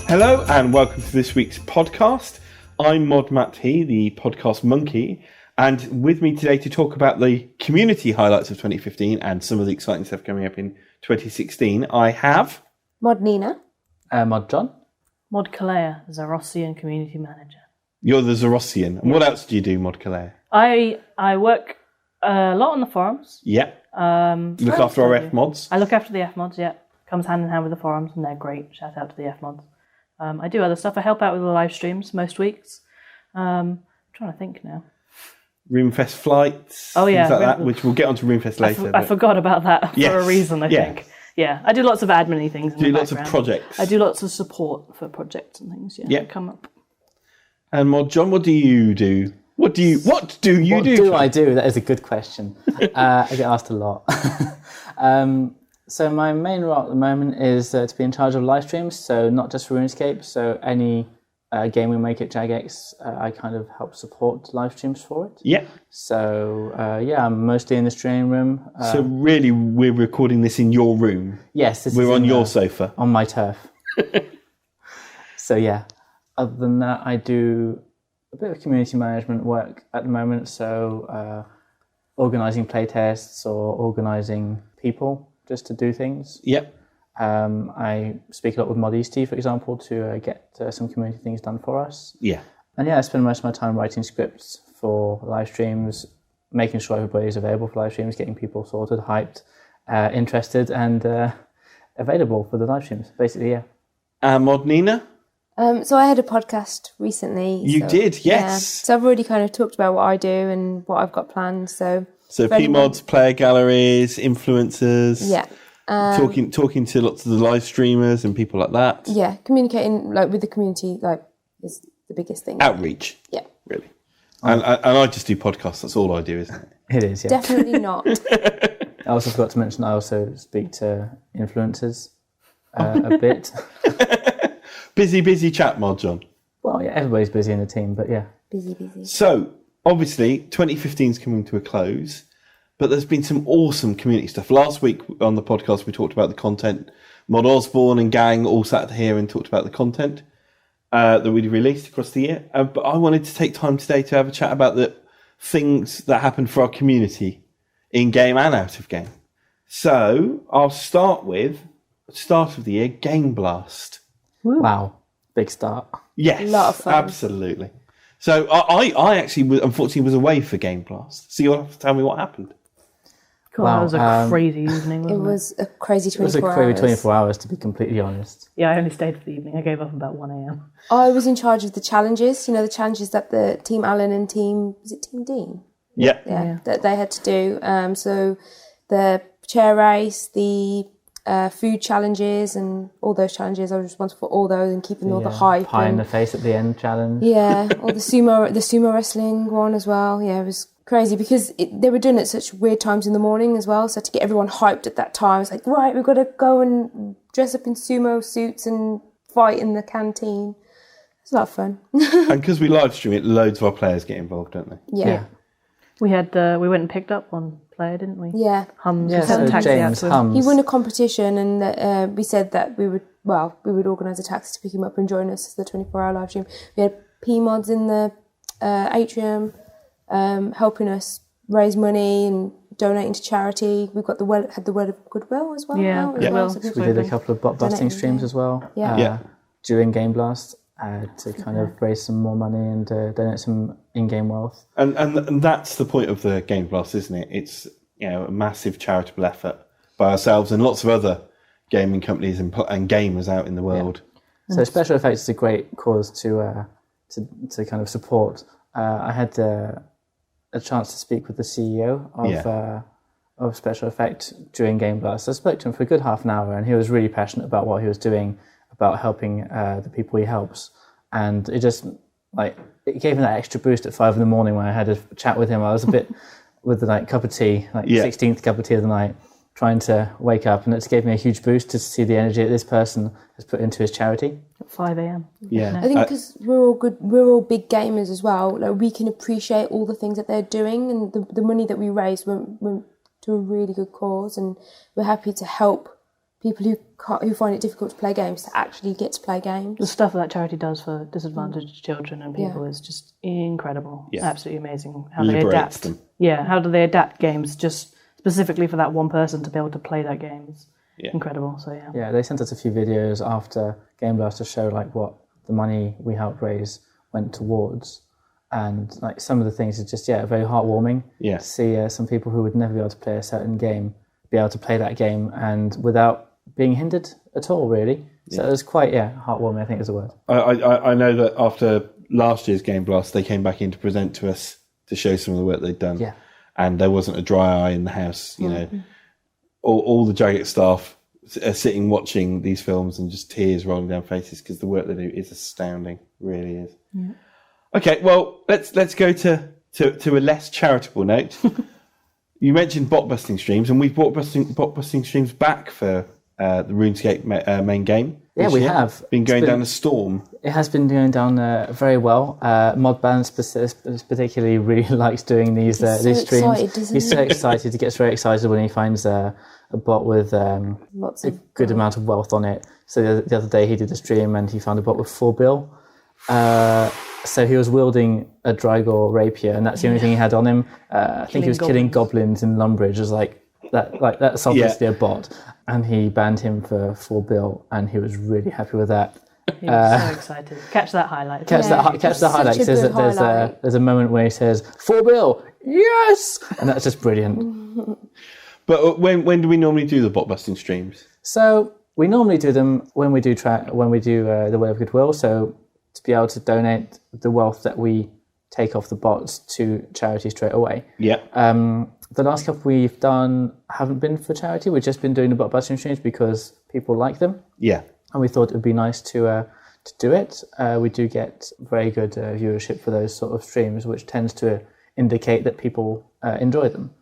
Hello and welcome to this week's podcast. I'm Mod MattHe, the podcast monkey, and with me today to talk about the community highlights of 2015 and some of the exciting stuff coming up in 2016, I have... Mod Neena. Mod Jon. Mod Kalaya, Zarossian Community Manager. You're the Zarossian. And what else do you do, Mod Kalaya? I work a lot on the forums. Yeah. Look after our F-mods. I look after the F-mods, yeah. Comes hand in hand with the forums, and they're great. Shout out to the F-mods. I do other stuff. I help out with the live streams most weeks. I'm trying to think now. RuneFest flights. Oh, yeah. Things like that, which we'll get onto RuneFest later. I forgot about that for a reason, I think. Yeah, I do lots of admin-y things in the lots background. of projects. I do lots of support for projects and things, yeah. Come up. And Mod Jon, what do you do? What do you do? What do I do? That is a good question. I get asked a lot. So my main role at the moment is to be in charge of live streams, so not just for RuneScape, so any game we make at JagX, I kind of help support live streams for it. Yeah. So, I'm mostly in the streaming room. So really, we're recording this in your room? Yes. We're on your sofa? On my turf. So yeah, other than that, I do a bit of community management work at the moment, so organising playtests or organising people just to do things. Yep. I speak a lot with Mod for example, to get some community things done for us. Yeah. And I spend most of my time writing scripts for live streams, making sure everybody's available for live streams, getting people sorted, hyped, interested, and available for the live streams, basically, yeah. Mod Neena? So I had a podcast recently. You did, yes. Yeah. So I've already kind of talked about what I do and what I've got planned, So PMods, player galleries, influencers. Yeah. Talking to lots of the live streamers and people like that. Yeah, communicating with the community is the biggest thing. Outreach. Yeah. Really. And I just do podcasts. That's all I do, isn't it? It is, yeah. Definitely not. I also forgot to mention I also speak to influencers a bit. Busy chat, Mod Jon. Well, yeah, everybody's busy in the team, but yeah. Busy. So, obviously, 2015 is coming to a close. But there's been some awesome community stuff. Last week on the podcast, we talked about the content. Mod Osborne and gang all sat here and talked about the content that we released across the year. But I wanted to take time today to have a chat about the things that happened for our community in-game and out of game. So I'll start with, start of the year, GameBlast. Wow, big start. Yes, a lot of fun. Absolutely. So I actually, unfortunately, was away for GameBlast. So you'll have to tell me what happened. God, that was a crazy evening, wasn't it? It was a crazy 24 hours. It was a crazy 24 hours, to be completely honest. Yeah, I only stayed for the evening. I gave up about 1 a.m. I was in charge of the challenges, the challenges that the Team Alan and Team Dean? Yeah. That they had to do. So the chair race, the food challenges and all those challenges, I was responsible for all those and keeping all the hype. Pie in the face at the end challenge. Yeah, or the sumo wrestling one as well. Yeah, it was crazy because they were doing it at such weird times in the morning as well. So to get everyone hyped at that time, it's like, right, we've got to go and dress up in sumo suits and fight in the canteen. It's a lot of fun. And because we live stream it, loads of our players get involved, don't they? Yeah. We had we went and picked up one player, didn't we? Yeah. Hums. Yeah, so James Hums. He won a competition and we said that we would organise a taxi to pick him up and join us for the 24-hour live stream. We had P-mods in the atrium helping us raise money and donating to charity. We've got the word of goodwill as well. Yeah, now, So we did a couple of bot busting streams as well. Yeah. During GameBlast. To kind of raise some more money and donate some in-game wealth. And that's the point of the GameBlast, isn't it? It's a massive charitable effort by ourselves and lots of other gaming companies and gamers out in the world. Yeah. So Special Effects is a great cause to kind of support. I had a chance to speak with the CEO of Special Effect during GameBlast. I spoke to him for a good half an hour, and he was really passionate about what he was doing, about helping the people he helps. And it just, it gave me that extra boost at 5 a.m. when I had a chat with him. I was a bit with the cup of tea, 16th cup of tea of the night, trying to wake up. And it gave me a huge boost to see the energy that this person has put into his charity. At 5 a.m. Yeah. I think because we're all big gamers as well, we can appreciate all the things that they're doing, and the money that we raise went to a really good cause, and we're happy to help people who find it difficult to play games to actually get to play games. The stuff that charity does for disadvantaged children and people is just incredible. Yeah. Absolutely amazing. How Liberates they adapt them. Yeah, how do they adapt games just specifically for that one person to be able to play that game? It's incredible. So yeah. Yeah, they sent us a few videos after GameBlast to show like what the money we helped raise went towards. And like some of the things are just very heartwarming. Yeah. To see some people who would never be able to play a certain game be able to play that game and without being hindered at all, really. So it was quite heartwarming, I think is the word. I know that after last year's GameBlast, they came back in to present to us to show some of the work they'd done. Yeah. And there wasn't a dry eye in the house. You know, all the Jagged staff are sitting watching these films and just tears rolling down faces because the work they do is astounding. It really is. Yeah. Okay, well, let's go to a less charitable note. You mentioned bot busting streams, and we've brought bot busting streams back for the RuneScape main game. Yeah, we have. Been going down a storm. It has been going down very well. Mod particularly really likes doing these streams. He's so excited. He gets very excited when he finds a bot with a good amount of wealth on it. So the other day he did a stream and he found a bot with 4 bill. So he was wielding a Drygor rapier, and that's the only thing he had on him. I think he was killing goblins in Lumbridge. It was that's obviously a bot, and he banned him for 4 bill, and he was really happy with that. He was so excited. Catch that highlight. Catch the highlight. There's a moment where he says 4 bill, yes, and that's just brilliant. But when do we normally do the bot busting streams? So we normally do them when we do the Way of Goodwill. So to be able to donate the wealth that we take off the bots to charity straight away. Yeah. The last couple we've done haven't been for charity. We've just been doing the bot busting streams because people like them. Yeah. And we thought it would be nice to do it. We do get very good viewership for those sort of streams, which tends to indicate that people enjoy them.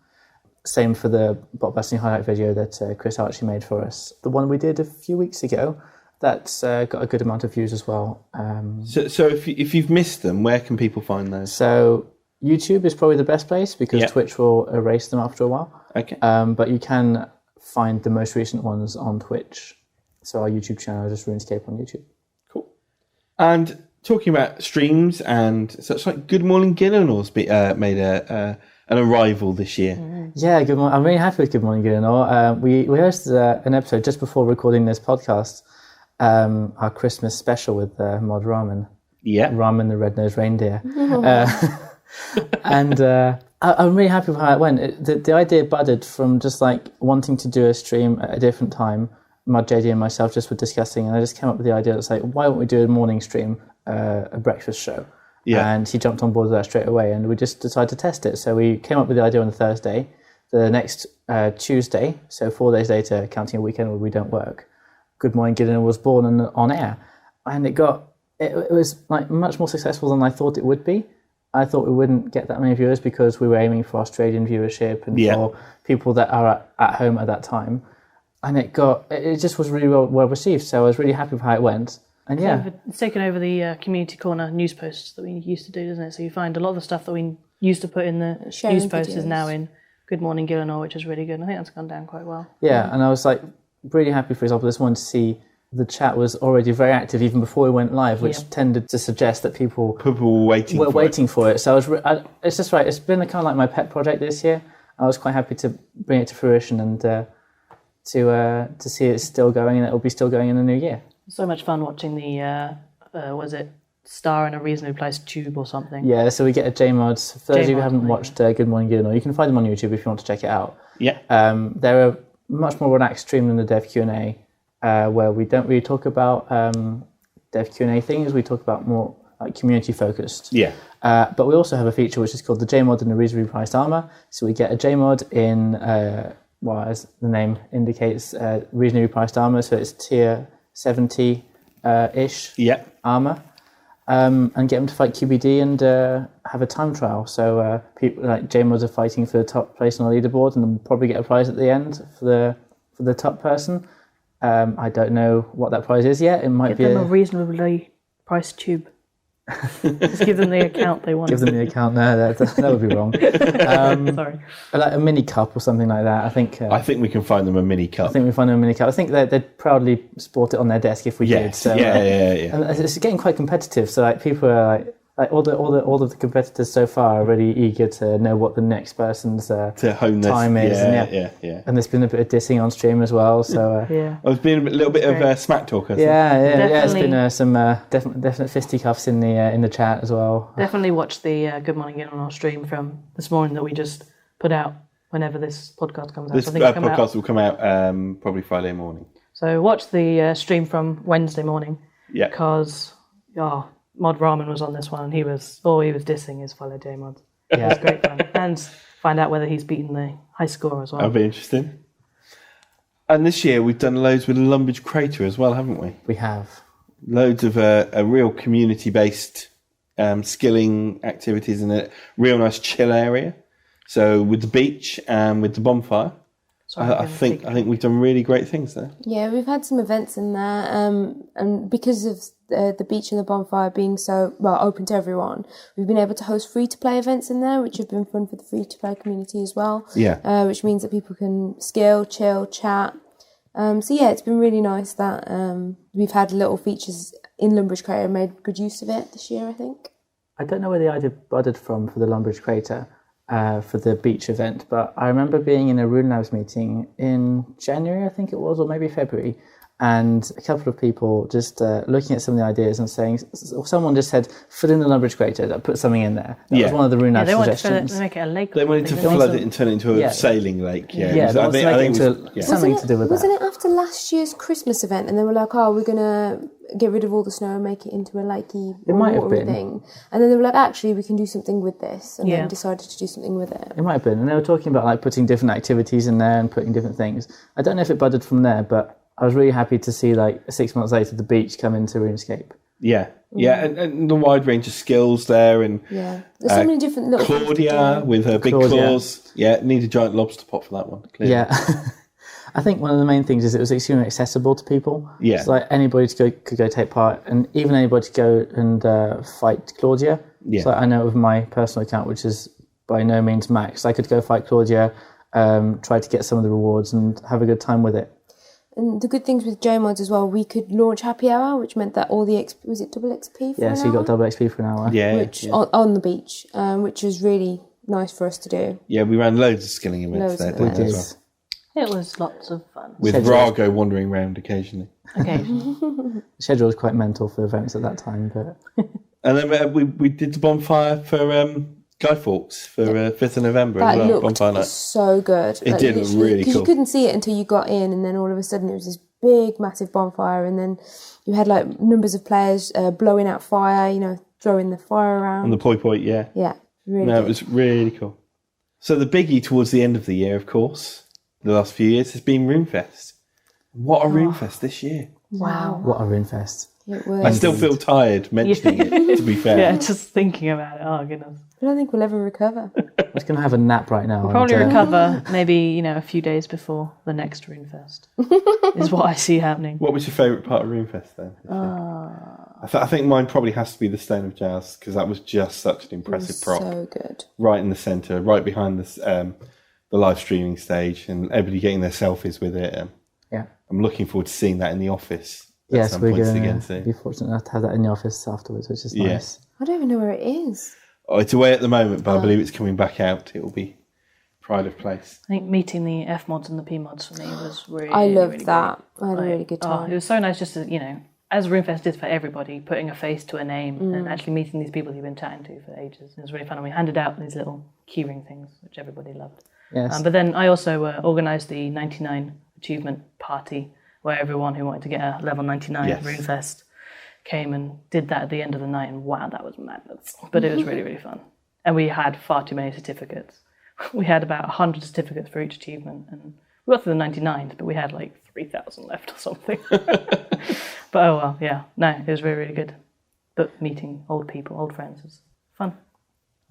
Same for the bot busting highlight video that Chris Archie made for us. The one we did a few weeks ago, that's got a good amount of views as well. So if you've missed them, where can people find those? So YouTube is probably the best place because Twitch will erase them after a while. Okay. But you can find the most recent ones on Twitch. So our YouTube channel is just RuneScape on YouTube. Cool. And talking about streams and such, like Good Morning Gillenor's made an arrival this year. Mm-hmm. Yeah, good morning. I'm really happy with Good Morning Gillenor. We hosted an episode just before recording this podcast, our Christmas special with Mod Ramen. Yeah. Ramen the Red-Nosed Reindeer. And I'm really happy with how it went. The idea budded from just like wanting to do a stream at a different time. Mud, JD and myself just were discussing, and I just came up with the idea that's like, why don't we do a morning stream, a breakfast show? Yeah. And he jumped on board with that straight away, and we just decided to test it. So we came up with the idea on the Thursday. The next Tuesday, so 4 days later, counting a weekend where we don't work, Good Morning Gideon was born on air, and it was like much more successful than I thought it would be. I thought we wouldn't get that many viewers because we were aiming for Australian viewership and for people that are at home at that time. And it just was really well received. So I was really happy with how it went. And it's taken over the Community Corner news posts that we used to do, doesn't it? So you find a lot of the stuff that we used to put in the news posts is now in Good Morning Gillenor, which is really good. And I think that's gone down quite well. Yeah, and I was like really happy, for example, this one to see the chat was already very active even before we went live, which tended to suggest that people were waiting for it. So it's just right. It's been kind of like my pet project this year. I was quite happy to bring it to fruition and to see it still going, and it will be still going in the new year. So much fun watching the Star in a Reasonably Placed Tube or something. Yeah, so we get a JMod. For those of you who haven't watched Good Morning Gillenor, you can find them on YouTube if you want to check it out. Yeah. They're a much more relaxed stream than the Dev Q&A, where we don't really talk about Dev Q&A things. We talk about more like community focused. Yeah. But we also have a feature which is called the JMod in a reasonably priced armor. So we get a JMod in, as the name indicates, reasonably priced armor. So it's tier 70-ish armor. And get them to fight QBD and have a time trial. So people like JMods are fighting for the top place on the leaderboard, and we'll probably get a prize at the end for the top person. I don't know what that prize is yet. It might be a reasonably priced tube. Just give them the account they want. Give them the account. No, that would be wrong. Sorry. Like a mini cup or something like that. I think we can find them a mini cup. I think we find them a mini cup. I think they'd proudly sport it on their desk if we did. So, yeah. And it's getting quite competitive. So like people are like all of the competitors so far are really eager to know what the next person's time is. Yeah. And there's been a bit of dissing on stream as well. So I was being a little bit of smack talk. Yeah. It's been some definite fisticuffs in the chat as well. Definitely watch the Good Morning Gil on our stream from this morning that we just put out. Whenever this podcast comes out, this podcast will come out probably Friday morning. So watch the stream from Wednesday morning. Yeah, because Mod Ramen was on this one, and he was dissing his fellow J mods. Yeah, it was great fun, and find out whether he's beaten the high score as well. That'll be interesting. And this year we've done loads with Lumbridge Crater as well, haven't we? We have loads of a real community-based skilling activities in a real nice chill area. So with the beach and with the bonfire, I think we've done really great things there. Yeah, we've had some events in there, and because of the beach and the bonfire being so open to everyone, we've been able to host free-to-play events in there, which have been fun for the free-to-play community as well. Yeah, which means that people can skill, chill, chat. It's been really nice that we've had little features in Lumbridge Crater and made good use of it this year, I think. I don't know where the idea budded from for the Lumbridge Crater. For the beach event, but I remember being in a Rune Labs meeting in January, I think it was, or maybe February, and a couple of people just looking at some of the ideas and saying, someone just said, fill in the Lumbridge Crater, put something in there. That was one of the Rune Labs suggestions. They make it a lake. They wanted to flood it and turn it into a sailing lake. Something to do with that. Wasn't it after last year's Christmas event, and they were like, we're going to get rid of all the snow and make it into a lakey watery thing, and then they were like, actually we can do something with this, and then decided to do something with it. It might have been, and they were talking about like putting different activities in there and putting different things. I don't know if it budded from there, but I was really happy to see like 6 months later the beach come into RuneScape. And the wide range of skills there, and there's so many different little Claudia with her big claws. Need a giant lobster pot for that one, clearly. I think one of the main things is it was extremely accessible to people. Yeah. So like anybody could go take part, and even anybody to go and fight Claudia. Yeah. So I know with my personal account, which is by no means max, I could go fight Claudia, try to get some of the rewards and have a good time with it. And the good things with JMods as well, we could launch Happy Hour, which meant that all the was it double XP for an hour? So you got double XP for an hour. On the beach, which was really nice for us to do. Yeah, we ran loads of skilling events there. We did. It was lots of fun. With Rago wandering around occasionally. The schedule was quite mental for events at that time, but and then we did the bonfire for Guy Fawkes for 5th of November that as well. Looked bonfire night. So good. It did look really cool. Because you couldn't see it until you got in, and then all of a sudden it was this big, massive bonfire, and then you had like numbers of players blowing out fire, throwing the fire around. And the poi, yeah. Yeah, really good. It was really cool. So the biggie towards the end of the year, of course, the last few years, has been RuneFest. What a RuneFest this year. Wow. What a RuneFest. It was. I still feel tired mentioning it, to be fair. Yeah, just thinking about it. Oh, goodness. I don't think we'll ever recover. I'm just going to have a nap right now. We'll probably recover maybe, a few days before the next RuneFest is what I see happening. What was your favourite part of RuneFest then? I think mine probably has to be the Stone of Jazz, because that was just such an impressive prop. So good. Right in the centre, right behind the live streaming stage, and everybody getting their selfies with it. I'm looking forward to seeing that in the office. Yes, we're going to be fortunate enough to have that in the office afterwards, which is nice. I don't even know where it is. It's away at the moment, but I believe it's coming back out. It will be pride of place. I think meeting the F mods and the P mods for me was really I loved really that. Great. I had a really good time. It was so nice just to, as RuneFest is for everybody, putting a face to a name and actually meeting these people you've been chatting to for ages. It was really fun, and we handed out these little keyring things, which everybody loved. Yes. But then I also organised the 99 achievement party, where everyone who wanted to get a level 99 at RuneFest came and did that at the end of the night, and wow, that was madness. But it was really, really fun. And we had far too many certificates. We had about 100 certificates for each achievement, and we got to the 99s, but we had like 3,000 left or something. But oh well, yeah. No, it was really, really good. But meeting old people, old friends, was fun.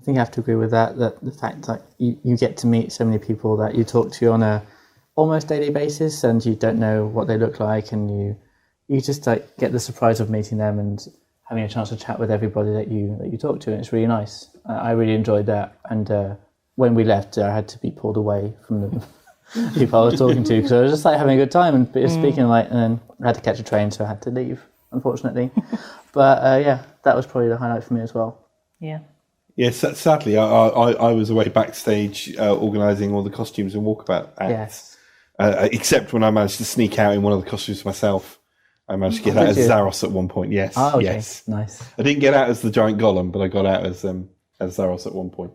I think I have to agree with that the fact that you get to meet so many people that you talk to on a almost daily basis, and you don't know what they look like, and you just like get the surprise of meeting them, and having a chance to chat with everybody that you talk to, and it's really nice. I really enjoyed that, and when we left, I had to be pulled away from the people I was talking to because I was just like having a good time and speaking and then I had to catch a train, so I had to leave, unfortunately. But yeah, that was probably the highlight for me as well. Yeah. Yes, sadly, I was away backstage organising all the costumes and walkabout acts. Yes. Except when I managed to sneak out in one of the costumes myself. I managed to get out as Zaros at one point. Yes, oh, okay. Yes, nice. I didn't get out as the giant golem, but I got out as Zaros at one point.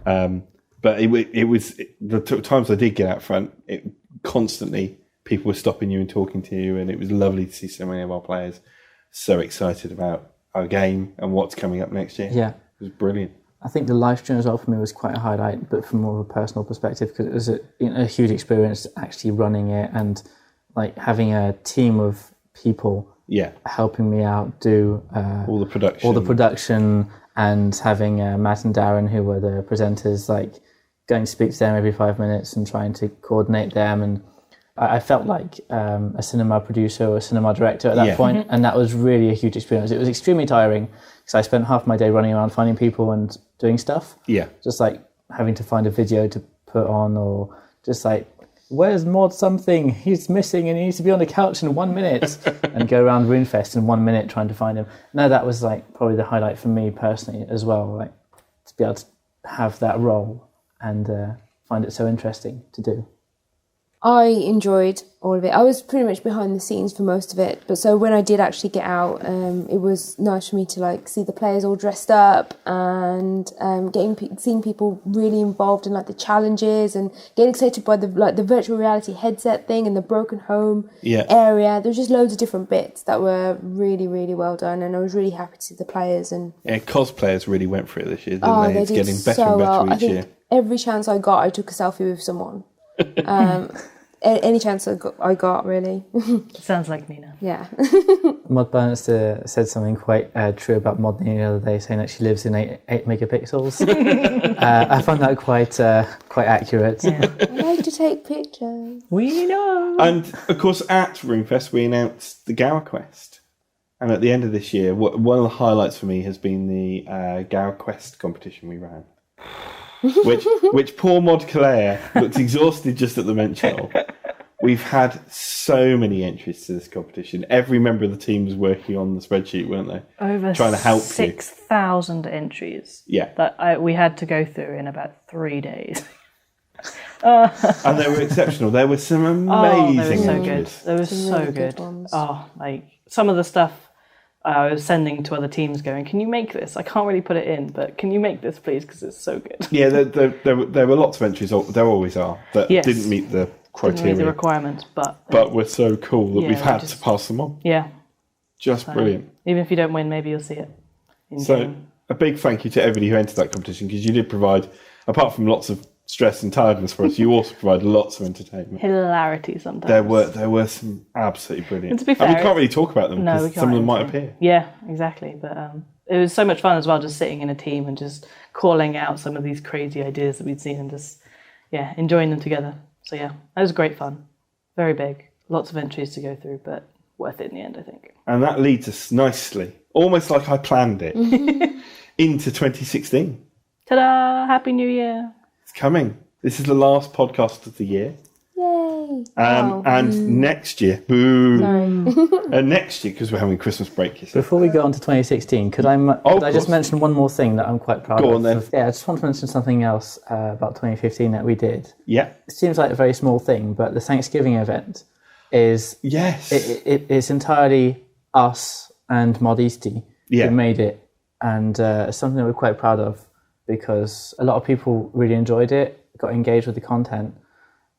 But it was the times I did get out front. Constantly, people were stopping you and talking to you, and it was lovely to see so many of our players so excited about our game and what's coming up next year. Yeah. It was brilliant. I think the live stream as well for me was quite a highlight, but from more of a personal perspective, because it was a huge experience actually running it and like having a team of people helping me out do all the production and having Matt and Darren, who were the presenters, like going to speak to them every 5 minutes and trying to coordinate them. And I felt like a cinema producer or a cinema director at that point, and that was really a huge experience. It was extremely tiring because I spent half my day running around finding people and doing stuff. Yeah. Just like having to find a video to put on, or just like, where's Mod something? He's missing and he needs to be on the couch in 1 minute, and go around RuneFest in 1 minute trying to find him. No, that was like probably the highlight for me personally as well, like to be able to have that role and find it so interesting to do. I enjoyed all of it. I was pretty much behind the scenes for most of it, but so when I did actually get out, it was nice for me to like see the players all dressed up and seeing people really involved in like the challenges and getting excited by the virtual reality headset thing and the broken home area. There was just loads of different bits that were really, really well done, and I was really happy to see the players. And cosplayers really went for it this year, didn't they? It's getting better and better each year. Every chance I got, I took a selfie with someone. Any chance I got, really. Sounds like Neena. Yeah. Mod Balance said something quite true about Mod Neena the other day, saying that she lives in 8 megapixels. I found that quite accurate. Yeah. I like to take pictures. We know. And of course, at RuneFest, we announced the Gower Quest. And at the end of this year, one of the highlights for me has been the Gower Quest competition we ran. which poor Mod Kalaya looked exhausted just at the mention of. We've had so many entries to this competition. Every member of the team was working on the spreadsheet, weren't they? Over trying to help 6,000 entries. Yeah, that we had to go through in about 3 days. And they were exceptional. There were some amazing entries. They were so good. Oh, like some of the stuff I was sending to other teams going, can you make this? I can't really put it in, but can you make this, please? Because it's so good. Yeah, there were lots of entries, there always are, that didn't meet the criteria. Didn't meet the requirements, but were so cool that we've had to pass them on. Yeah. Just brilliant. Even if you don't win, maybe you'll see it in game. A big thank you to everybody who entered that competition, because you did provide, apart from lots of stress and tiredness for us, you also provided lots of entertainment. Hilarity sometimes. There were some absolutely brilliant. And to be fair, we can't really talk about them because some of them might appear. Yeah, exactly. But it was so much fun as well, just sitting in a team and just calling out some of these crazy ideas that we'd seen and just enjoying them together. So yeah, that was great fun. Very big. Lots of entries to go through, but worth it in the end, I think. And that leads us nicely, almost like I planned it, into 2016. Ta-da! Happy New Year! Coming. This is the last podcast of the year. Yay! And next year, next year, because we're having Christmas break. Before we go on to 2016, could I just mention one more thing that I'm quite proud of? Go on then. Yeah, I just want to mention something else about 2015 that we did. Yeah. It seems like a very small thing, but the Thanksgiving event is... Yes. It's entirely us and MattHe who made it, and it's something that we're quite proud of, because a lot of people really enjoyed it, got engaged with the content.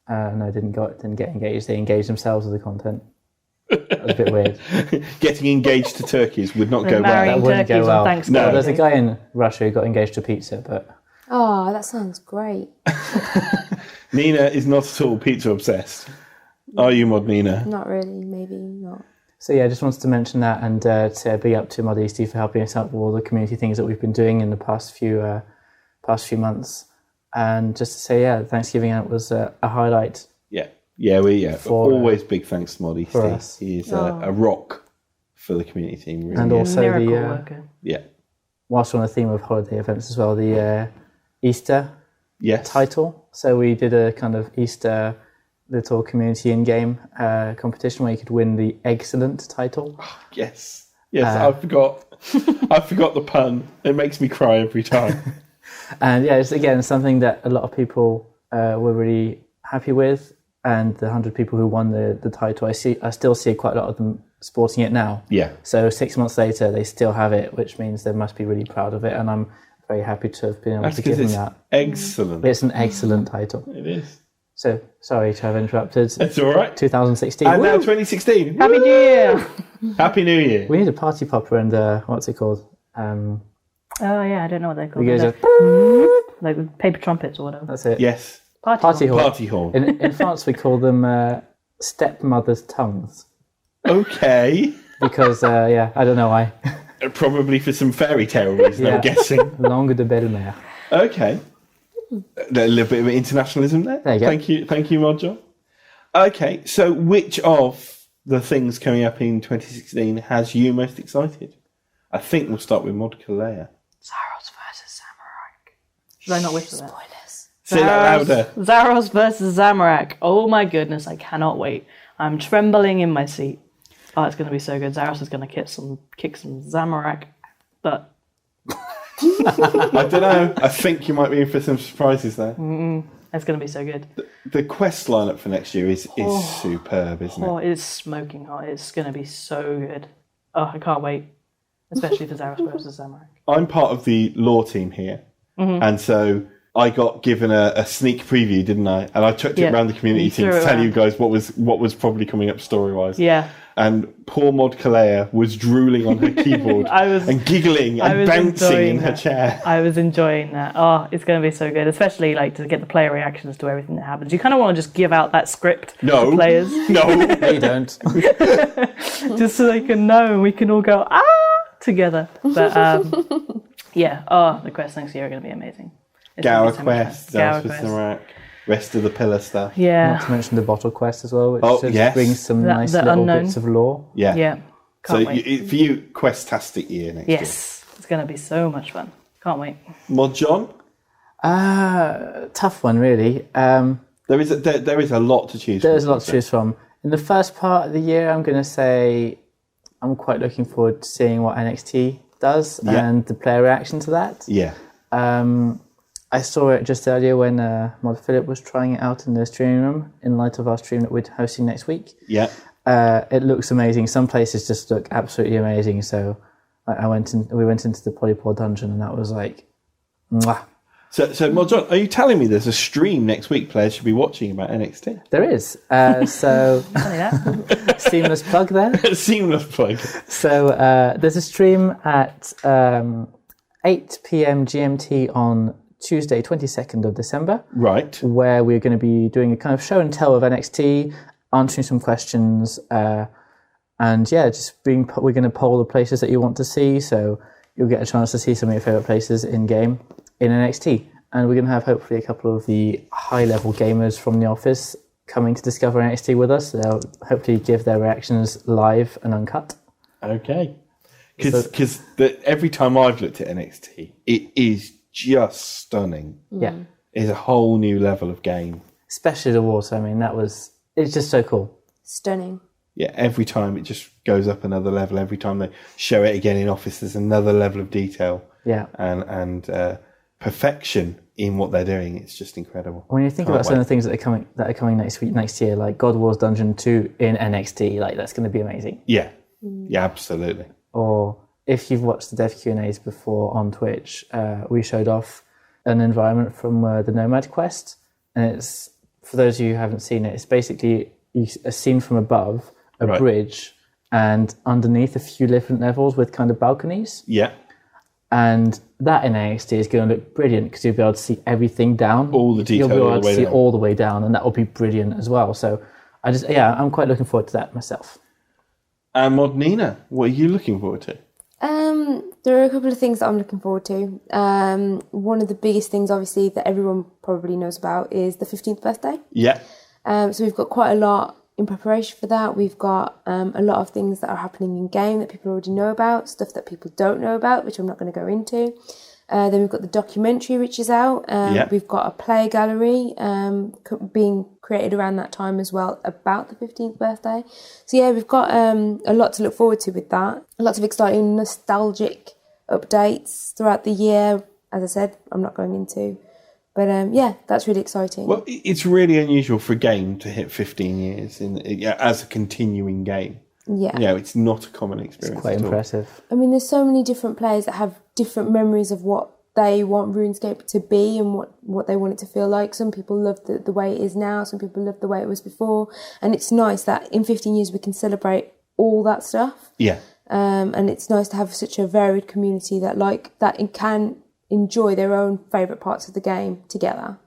No, didn't get engaged. They engaged themselves with the content. That was a bit weird. Getting engaged to turkeys would not go well. That wouldn't go well. No. There's a guy in Russia who got engaged to pizza, but... Oh, that sounds great. Neena is not at all pizza obsessed. Are you, Mod Neena? Not really, maybe not. So yeah, I just wanted to mention that and to be up to MattHe for helping us out with all the community things that we've been doing in the past few months. And just to say, Thanksgiving was a highlight. Yeah. Always big thanks to MattHe. He is a rock for the community team. Really. And also Miracle the worker. Yeah. whilst we're on the theme of holiday events as well, the Easter Yes. title. So we did a kind of Easter little community in-game competition where you could win the excellent title. Yes. Yes, I forgot. I forgot the pun. It makes me cry every time. And yeah, it's again something that a lot of people were really happy with. And the 100 people who won the title, I still see quite a lot of them sporting it now. Yeah. So 6 months later, they still have it, which means they must be really proud of it. And I'm very happy to have been able That's to give because them it's that. excellent. It's an excellent title. It is. So sorry to have interrupted. It's all right. 2016. And now Woo! 2016. Happy New Year! Happy New Year. We need a party popper and what's it called? Oh yeah, I don't know what they're called. You guys Like with paper trumpets or whatever. That's it. Yes. Party horn. Party horn. In France, we call them stepmother's tongues Okay. because I don't know why. Probably for some fairy tale reason, Yeah. I'm guessing. Langue de belle-mère. Okay. A little bit of internationalism there. There you go. Thank you, Mod John. Okay, so which of the things coming up in 2016 has you most excited? I think we'll start with Mod Kalaya. Zaros versus Zamorak. Should I not wish for that? Spoilers. Say that louder. Zaros versus Zamorak. Oh my goodness, I cannot wait. I'm trembling in my seat. Oh, it's going to be so good. Zaros is going to kick some Zamorak, but I don't know. I think you might be in for some surprises there. it's going to be so good. The quest lineup for next year is superb, isn't Oh, it? it's smoking hot. It's going to be so good. Oh, I can't wait. Especially for Zaros versus Zamorak. I'm part of the lore team here, and so I got given a sneak preview, didn't I? And I chucked it around the community You team threw to it tell around. you guys what was probably coming up story-wise. Yeah. And poor Mod Kalaya was drooling on her keyboard and giggling and bouncing in her chair. I was enjoying that. Oh, it's going to be so good, especially like to get the player reactions to everything that happens. You kind of want to just give out that script No. to players, No. No, you don't. just so they can know and we can all go together. But yeah, the quests next year are going to be amazing. It's gonna Gower be so much fun. quest, Gower Zaros quest. Zamorak, rest of the pillar stuff. Yeah, Not to mention the bottle quest as well, which Oh, just yes. brings some nice the little unknown. bits of lore. Yeah. yeah. So Can't wait. for you, quest-tastic year next year. Yes, it's going to be so much fun. Can't wait. Mod John? Tough one, really. There is a lot to choose from. There's a lot to choose from. In the first part of the year, I'm going to say I'm quite looking forward to seeing what NXT does and the player reaction to that. Yeah. I saw it just earlier when Mod Philip was trying it out in the streaming room in light of our stream that we're hosting next week. Yeah. It looks amazing. Some places just look absolutely amazing. So we went into the Polypore dungeon and that was like, mwah. So Mod John, are you telling me there's a stream next week players should be watching about NXT? There is. So Funny that. seamless plug there. Seamless plug. So there's a stream at 8 p.m. GMT on Tuesday, 22nd of December, Right. where we're going to be doing a kind of show and tell of NXT, answering some questions, and yeah, we're going to poll the places that you want to see, so you'll get a chance to see some of your favourite places in game in NXT. And we're going to have hopefully a couple of the high-level gamers from the office coming to discover NXT with us. They'll hopefully give their reactions live and uncut. Okay. Because every time I've looked at NXT, it is just stunning. Yeah. It's a whole new level of game. Especially the water. I mean, it's just so cool. Stunning. Yeah, every time it just goes up another level. Every time they show it again in office, there's another level of detail. Yeah. And perfection in what they're doing. It's just incredible. When you think about some of the things that are coming next year, like God Wars Dungeon 2 in NXT, like that's going to be amazing. Yeah. Yeah, absolutely. Or if you've watched the Dev Q&As before on Twitch, we showed off an environment from the Nomad Quest. And it's, for those of you who haven't seen it, it's basically a scene from above, a bridge, and underneath a few different levels with kind of balconies. Yeah. And that in NXT is going to look brilliant because you'll be able to see everything down. All the detail You'll be all able the to way see down. all the way down, and that will be brilliant as well. So I'm quite looking forward to that myself. And Mod Neena, what are you looking forward to? There are a couple of things that I'm looking forward to. One of the biggest things, obviously, that everyone probably knows about is the 15th birthday. Yeah. So we've got quite a lot in preparation for that, we've got a lot of things that are happening in game that people already know about, stuff that people don't know about, which I'm not going to go into. Then we've got the documentary, which is out. We've got a play gallery being created around that time as well, about the 15th birthday. So yeah, we've got a lot to look forward to with that. Lots of exciting, nostalgic updates throughout the year. As I said, I'm not going into. But yeah, that's really exciting. Well, it's really unusual for a game to hit 15 years as a continuing game. Yeah. You know, it's not a common experience. It's quite impressive. I mean, there's so many different players that have different memories of what they want RuneScape to be and what they want it to feel like. Some people love the way it is now. Some people love the way it was before. And it's nice that in 15 years we can celebrate all that stuff. Yeah. And it's nice to have such a varied community that can enjoy their own favourite parts of the game together.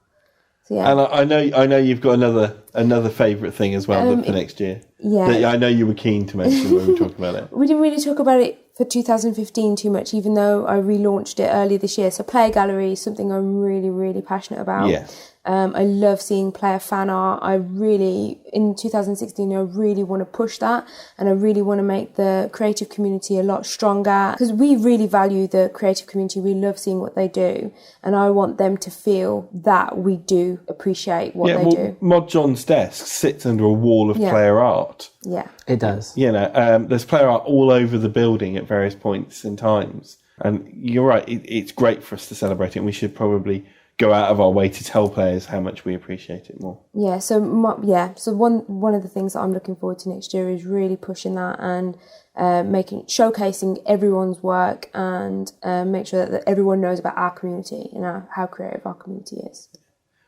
So, yeah. And I know you've got another favourite thing as well for next year. Yeah. That I know you were keen to mention when we were talking about it. We didn't really talk about it for 2015 too much, even though I relaunched it earlier this year. So Player Gallery is something I'm really, really passionate about. Yeah. I love seeing player fan art. In 2016, I really want to push that, and I really want to make the creative community a lot stronger, because we really value the creative community. We love seeing what they do, and I want them to feel that we do appreciate what they do. Mod John's desk sits under a wall of player art. Yeah. It does. You know, there's player art all over the building at various points and times. And you're right, it's great for us to celebrate it, and we should probably go out of our way to tell players how much we appreciate it more. Yeah, so one of the things that I'm looking forward to next year is really pushing that and showcasing everyone's work, and make sure that everyone knows about our community and how creative our community is.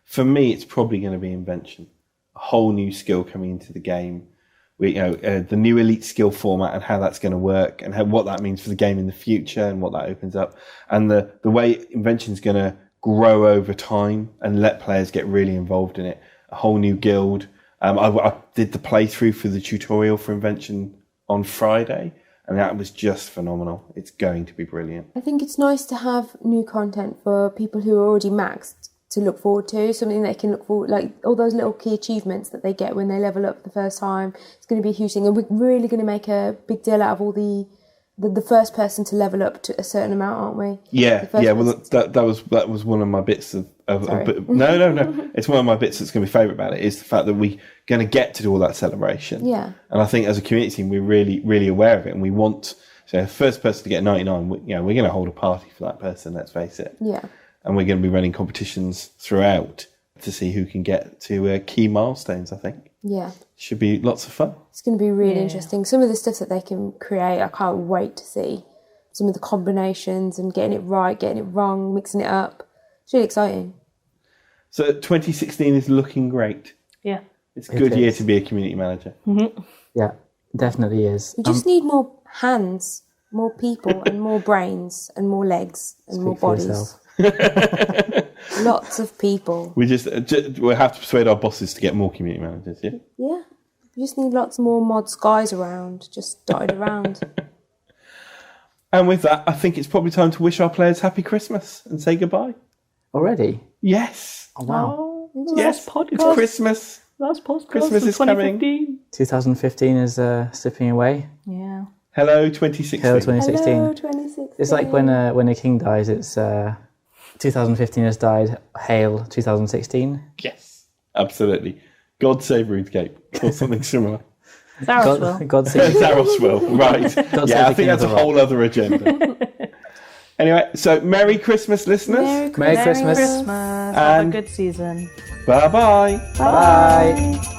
For me, it's probably going to be invention, a whole new skill coming into the game. The new elite skill format and how that's going to work, and what that means for the game in the future, and what that opens up, and the way invention's going to grow over time and let players get really involved in it. A whole new guild. I did the playthrough for the tutorial for invention on Friday, and that was just phenomenal. It's going to be brilliant. I think it's nice to have new content for people who are already maxed to look forward to, something they can look forward, like all those little key achievements that they get when they level up the first time. It's going to be a huge thing, and we're really going to make a big deal out of all the first person to level up to a certain amount, aren't we? Yeah. Well, that was one of my bits of no. It's one of my bits that's going to be favourite about it, is the fact that we're going to get to do all that celebration. Yeah. And I think as a community team, we're really, really aware of it, and we want. So, the first person to get 99, we're going to hold a party for that person. Let's face it. Yeah. And we're going to be running competitions throughout to see who can get to key milestones, I think. Yeah. Should be lots of fun. It's going to be really interesting. Some of the stuff that they can create, I can't wait to see. Some of the combinations and getting it right, getting it wrong, mixing it up. It's really exciting. So 2016 is looking great. Yeah. It's a good year to be a community manager. Mm-hmm. Yeah, definitely is. We just need more hands, more people, and more brains, and more legs, and more bodies. Lots of people. We we'll have to persuade our bosses to get more community managers, yeah? Yeah. We just need lots more mods guys around, just dotted around. And with that, I think it's probably time to wish our players happy Christmas and say goodbye. Already? Yes. Oh, wow. Yes, podcast. It's Christmas. Last podcast. Christmas is coming. 2015 is slipping away. Yeah. Hello, 2016. Hello, 2016. Hello, 2016. It's like when a king dies, it's 2015 has died. Hail 2016. Yes, absolutely. God save RuneScape or something similar. God save Zaros will, right. I think that's a whole other agenda. Anyway, so Merry Christmas, listeners. Merry Christmas. Have a good season. Bye-bye. Bye.